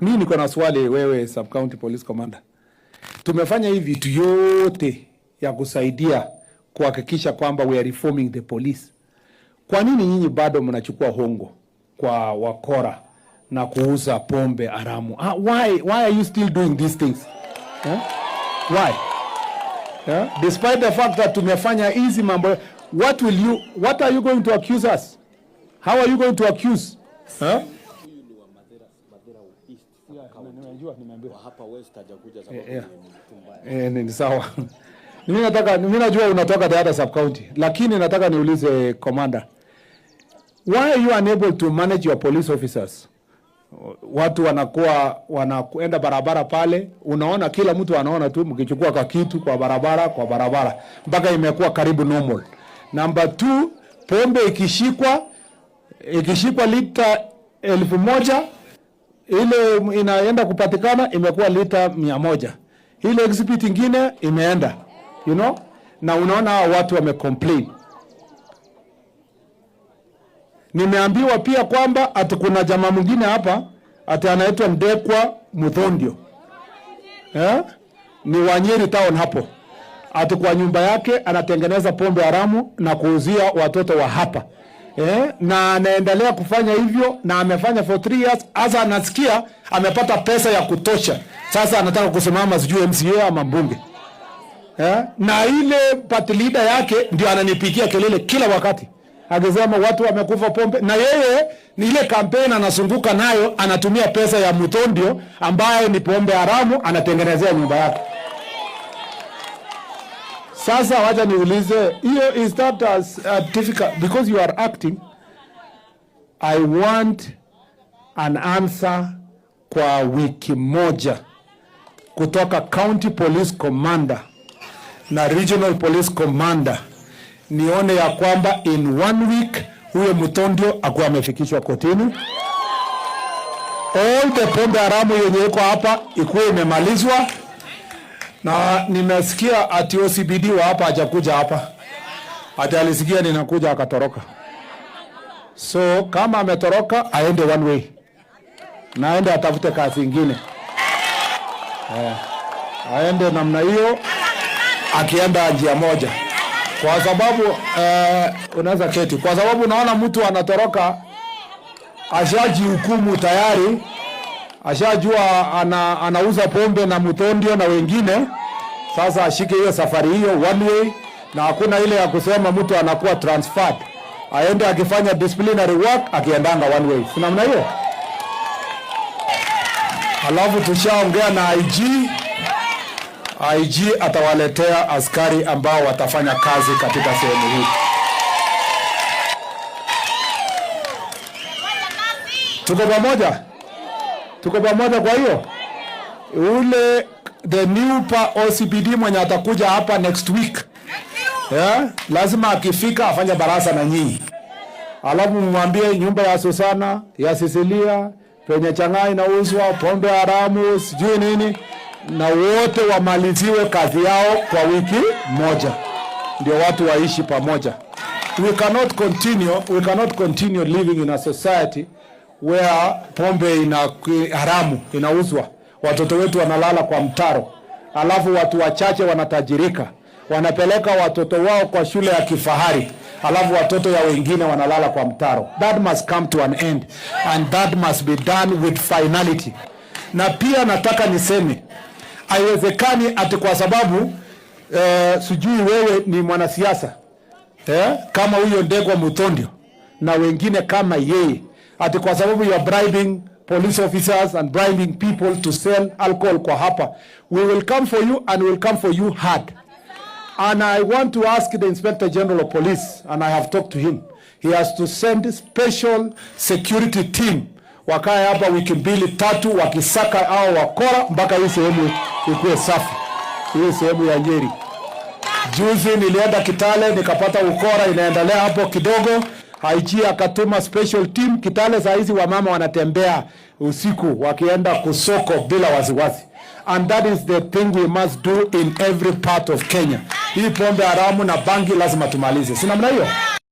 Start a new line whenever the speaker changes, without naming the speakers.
Mimi niko na swali wewe Sub County Police Commander. Tumefanya hii vitu yote ya kusaidia kuhakikisha kwamba we are reforming the police. Kwa nini nyinyi bado mnachukua hongo kwa wakora na kuuza pombe haramu? Why are you still doing these things? Why? Despite the fact that tumefanya hizi mambo, what are you going to accuse us? How are you going to accuse? Ni sawa. Mimi najua unatoka the other sub county, lakini nataka niulize commander, why are you unable to manage your police officers? Watu wanakwenda barabara pale, unaona kila mtu anaona tu mkichukua kakitu kwa barabara mpaka imekuwa karibu normal. Number 2, pombe ikishikwa lita 1000, ile inaenda kupatikana imekuwa lita 100. Ile exhibit ingine imeenda, you know, na unaona watu wamecomplain. Nimeambiwa pia kwamba ati kuna jamaa mwingine hapa ati anaitwa Ndekwa Muthondio. Ni Wanyeri town hapo. Ati kwa nyumba yake anatengeneza pombe haramu na kuuzia watoto wa hapa. Na anaendelea kufanya hivyo na amefanya for 3 years. Asa anasikia amepata pesa ya kutosha. Sasa anataka kusimama sijui MCA ama mbunge. Na ile party leader yake ndio ananipigia kelele kila wakati. Akisema watu wamekufa pombe, na yeye ni ile kampeni anasunguka nayo, anatumia pesa ya Muthondio ambayo ni pombe haramu, anatengenezea nyumba yake. Sasa wacha niulize, hiyo is that as difficult because you are acting? I want an answer kwa wiki moja kutoka County Police Commander na Regional Police Commander, nione ya kwamba in 1 week huyo Muthondio akuwa amefikishwa kotini. All the pombe haramu yenye iko hapa ikuwe imemalizwa. Na nimesikia ati OCBD wa hapa hajakuja hapa. Ati alisikia ninakuja akatoroka. So kama ametoroka aende 1 way. Na aende atafute kazi nyingine. Aende namna hiyo akienda njia moja. Kwa sababu unaweza keti. Kwa sababu unaona mtu anatoroka, ashaji hukumu tayari, ashajua anauza pombe na Muthondio na wengine. Sasa ashike hiyo safari hiyo 1 way, na hakuna ile ya kusema mtu anakuwa transferred. Aende akifanya disciplinary work akiendanga 1 way. Si namna hiyo? Alafu tushaongea na IG atawaletea askari ambao watafanya kazi katika sehemu hii. Tuko pamoja kwa hiyo. Ule the new OCPD mwenye atakuja hapa next week. Lazima akifika afanye baraza na nyinyi. Alafu mwambie nyumba ya Susana, ya Cecilia, penye chang'aa inauzwa, pombe haramu, sijui nini, na wote wamaliziwe kazi yao kwa wiki moja. Ndio watu waishi pamoja. We cannot continue living in a society where pombe haramu inauzwa. Watoto wetu wanalala kwa mtaro. Alafu watu wachache wanatajirika. Wanapeleka watoto wao kwa shule ya kifahari. Alafu watoto ya wengine wanalala kwa mtaro. That must come to an end. And that must be done with finality. Na pia nataka niseme, haiwezekani ati kwa sababu sijui wewe ni mwanasiasa kama huyo Ndegwa Muthondio na wengine kama yeye, ati kwa sababu you are bribing police officers and bribing people to sell alcohol kwa hapa, we will come for you and we will come for you hard. And I want to ask the Inspector General of Police, and I have talked to him, he has to send a special security team wakae hapa wiki 2-3 wakisaka hao wakora mpaka hii sehemu ikuwe safi. Hii sehemu ya Nyeri. Juzi nilienda Kitale nikapata ukora inaendelea hapo kidogo. IG akatuma special team Kitale. Saa hizi wamama wanatembea usiku wakienda kusoko bila wasiwasi. And that is the thing we must do in every part of Kenya. Hii pombe haramu na bangi lazima tumalize. Si namna hiyo?